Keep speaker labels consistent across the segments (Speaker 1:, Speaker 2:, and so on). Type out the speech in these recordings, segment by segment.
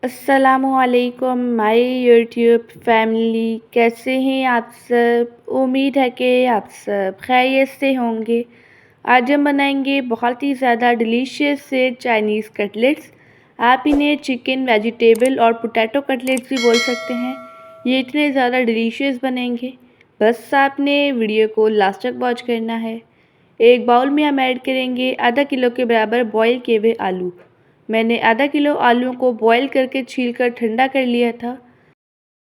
Speaker 1: अस्सलामुअलैकुम my YouTube family, कैसे हैं आप सब। उम्मीद है कि आप सब खैरियत से होंगे। आज हम बनाएंगे बहुत ही ज़्यादा डिलीशियस से चाइनीज़ कटलेट्स। आप इन्हें चिकन, वेजिटेबल और पोटैटो कटलेट्स भी बोल सकते हैं। ये इतने ज़्यादा डिलीशियस बनेंगे, बस आपने वीडियो को लास्ट तक वॉच करना है। एक बाउल में हम ऐड करेंगे आधा किलो के बराबर बॉईल किए हुए आलू। मैंने आधा किलो आलूओं को बॉईल करके छील कर ठंडा कर लिया था।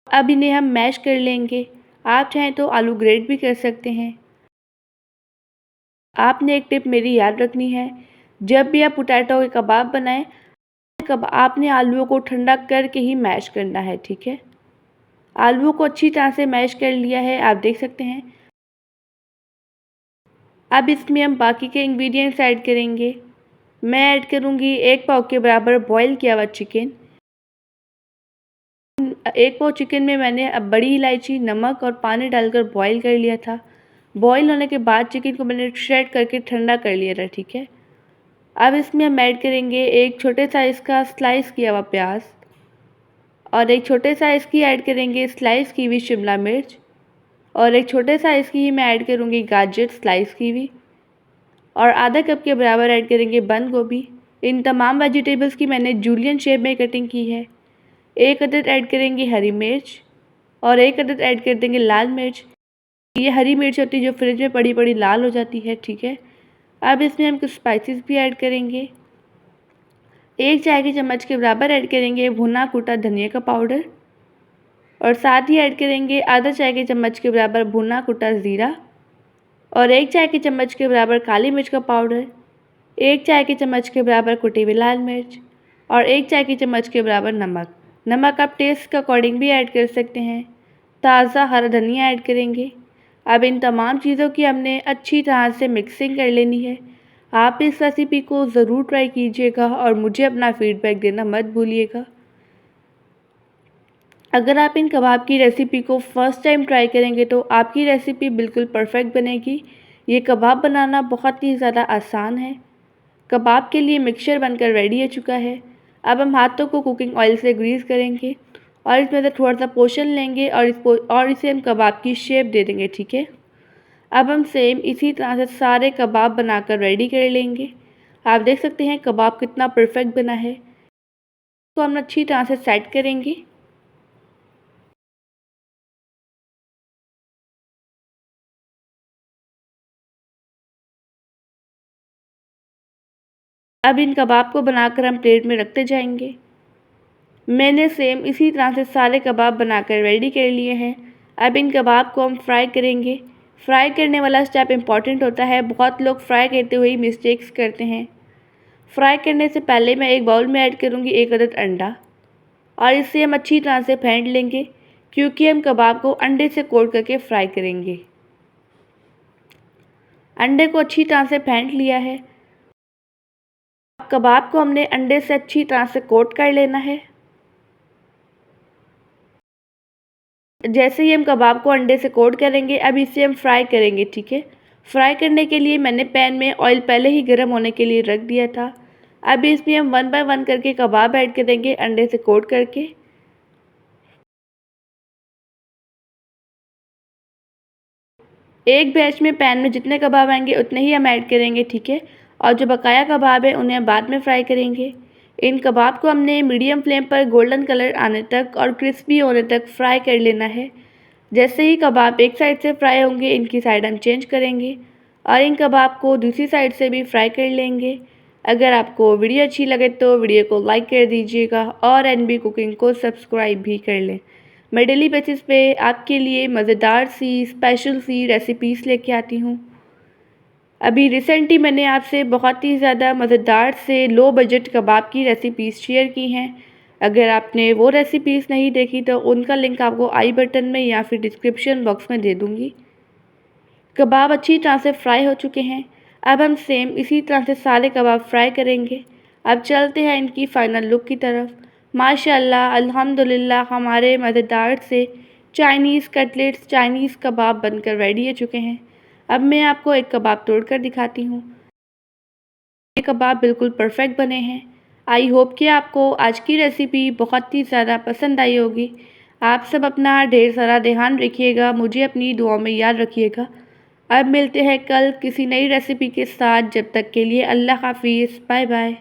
Speaker 1: अब इन्हें हम मैश कर लेंगे। आप चाहें तो आलू ग्रेट भी कर सकते हैं। आपने एक टिप मेरी याद रखनी है, जब भी आप पोटैटो के कबाब बनाएं, आपने आलूओं को ठंडा करके ही मैश करना है, ठीक है। आलूओं को अच्छी तरह से मैश कर लिया है, आप देख सकते हैं। अब इसमें हम बाकी के इंग्रेडिएंट्स ऐड करेंगे। मैं ऐड करूँगी 1 पाव के बराबर बॉईल किया हुआ चिकन। 1 पाव चिकन में मैंने अब बड़ी इलायची, नमक और पानी डालकर बॉईल कर लिया था। बॉईल होने के बाद चिकन को मैंने श्रेड करके ठंडा कर लिया था, ठीक है। अब इसमें हम ऐड करेंगे एक छोटे साइज़ का स्लाइस किया हुआ प्याज और एक छोटे साइज़ की ऐड करेंगे स्लाइस की हुई शिमला मिर्च और एक छोटे साइज़ की ही मैं ऐड करूँगी गाजर स्लाइस की हुई और आधा कप के बराबर ऐड करेंगे बंद गोभी। इन तमाम वेजिटेबल्स की मैंने जूलियन शेप में कटिंग की है। एक अदद ऐड करेंगे हरी मिर्च और एक अदद ऐड कर देंगे लाल मिर्च। ये हरी मिर्च होती है जो फ्रिज में पड़ी पड़ी लाल हो जाती है, ठीक है। अब इसमें हम कुछ स्पाइसेस भी ऐड करेंगे। 1 चाय की चम्मच के बराबर ऐड करेंगे भुना कूटा धनिया का पाउडर और साथ ही ऐड करेंगे आधा चाय के चम्मच के बराबर भुना कूटा ज़ीरा और 1 चाय की चम्मच के बराबर काली मिर्च का पाउडर, 1 चाय की चम्मच के बराबर कुटी हुई लाल मिर्च और 1 चाय की चम्मच के बराबर नमक। नमक आप टेस्ट के अकॉर्डिंग भी ऐड कर सकते हैं। ताज़ा हरा धनिया ऐड करेंगे। अब इन तमाम चीज़ों की हमने अच्छी तरह से मिक्सिंग कर लेनी है। आप इस रेसिपी को ज़रूर ट्राई कीजिएगा और मुझे अपना फीडबैक देना मत भूलिएगा। अगर आप इन कबाब की रेसिपी को फ़र्स्ट टाइम ट्राई करेंगे तो आपकी रेसिपी बिल्कुल परफेक्ट बनेगी। ये कबाब बनाना बहुत ही ज़्यादा आसान है। कबाब के लिए मिक्सचर बनकर रेडी हो चुका है। अब हम हाथों को कुकिंग ऑयल से ग्रीस करेंगे और इसमें से थोड़ा सा पोर्शन लेंगे और इसे हम कबाब की शेप दे देंगे, ठीक है। अब हम सेम इसी तरह से सारे कबाब बनाकर रेडी कर लेंगे। आप देख सकते हैं कबाब कितना परफेक्ट बना है। तो हम अच्छी तरह से सेट करेंगे। अब इन कबाब को बनाकर हम प्लेट में रखते जाएंगे। मैंने सेम इसी तरह से सारे कबाब बनाकर रेडी कर लिए हैं। अब इन कबाब को हम फ्राई करेंगे। फ्राई करने वाला स्टेप इम्पॉर्टेंट होता है। बहुत लोग फ्राई करते हुए मिस्टेक्स करते हैं। फ्राई करने से पहले मैं एक बाउल में ऐड करूँगी 1 अदद अंडा और इसे हम अच्छी तरह से फेंट लेंगे क्योंकि हम कबाब को अंडे से कोट करके फ्राई करेंगे। अंडे को अच्छी तरह से फेंट लिया है। कबाब को हमने अंडे से अच्छी तरह से कोट कर लेना है। जैसे ही हम कबाब को अंडे से कोट करेंगे, अब इसे हम फ्राई करेंगे, ठीक है। फ्राई करने के लिए मैंने पैन में ऑयल पहले ही गर्म होने के लिए रख दिया था। अब इसमें हम 1 बाय 1 करके कबाब ऐड करेंगे अंडे से कोट करके। एक बैच में पैन में जितने कबाब आएंगे उतने ही हम ऐड करेंगे, ठीक है। और जो बकाया कबाब है उन्हें हम बाद में फ्राई करेंगे। इन कबाब को हमने मीडियम फ्लेम पर गोल्डन कलर आने तक और क्रिस्पी होने तक फ्राई कर लेना है। जैसे ही कबाब एक साइड से फ्राई होंगे, इनकी साइड हम चेंज करेंगे और इन कबाब को दूसरी साइड से भी फ्राई कर लेंगे। अगर आपको वीडियो अच्छी लगे तो वीडियो को लाइक कर दीजिएगा और एनबी कुकिंग को सब्सक्राइब भी कर लें। मैं डेली बेसिस पे आपके लिए मज़ेदार सी स्पेशल सी रेसिपीज़ लेके आती हूँ। अभी रिसेंटली मैंने आपसे बहुत ही ज़्यादा मज़ेदार से लो बजट कबाब की रेसिपीज़ शेयर की हैं। अगर आपने वो रेसिपीज़ नहीं देखी तो उनका लिंक आपको आई बटन में या फिर डिस्क्रिप्शन बॉक्स में दे दूँगी। कबाब अच्छी तरह से फ्राई हो चुके हैं। अब हम सेम इसी तरह से सारे कबाब फ्राई करेंगे। अब चलते हैं इनकी फ़ाइनल लुक की तरफ। माशाल्लाह अल्हम्दुलिल्लाह हमारे मज़ेदार से चाइनीज़ कटलेट्स, चाइनीज़ कबाब बनकर रेडी हो चुके हैं। अब मैं आपको एक कबाब तोड़कर दिखाती हूँ। ये कबाब बिल्कुल परफेक्ट बने हैं। आई होप कि आपको आज की रेसिपी बहुत ही ज़्यादा पसंद आई होगी। आप सब अपना ढेर सारा ध्यान रखिएगा, मुझे अपनी दुआओं में याद रखिएगा। अब मिलते हैं कल किसी नई रेसिपी के साथ। जब तक के लिए अल्लाह हाफ़िज़, बाय बाय।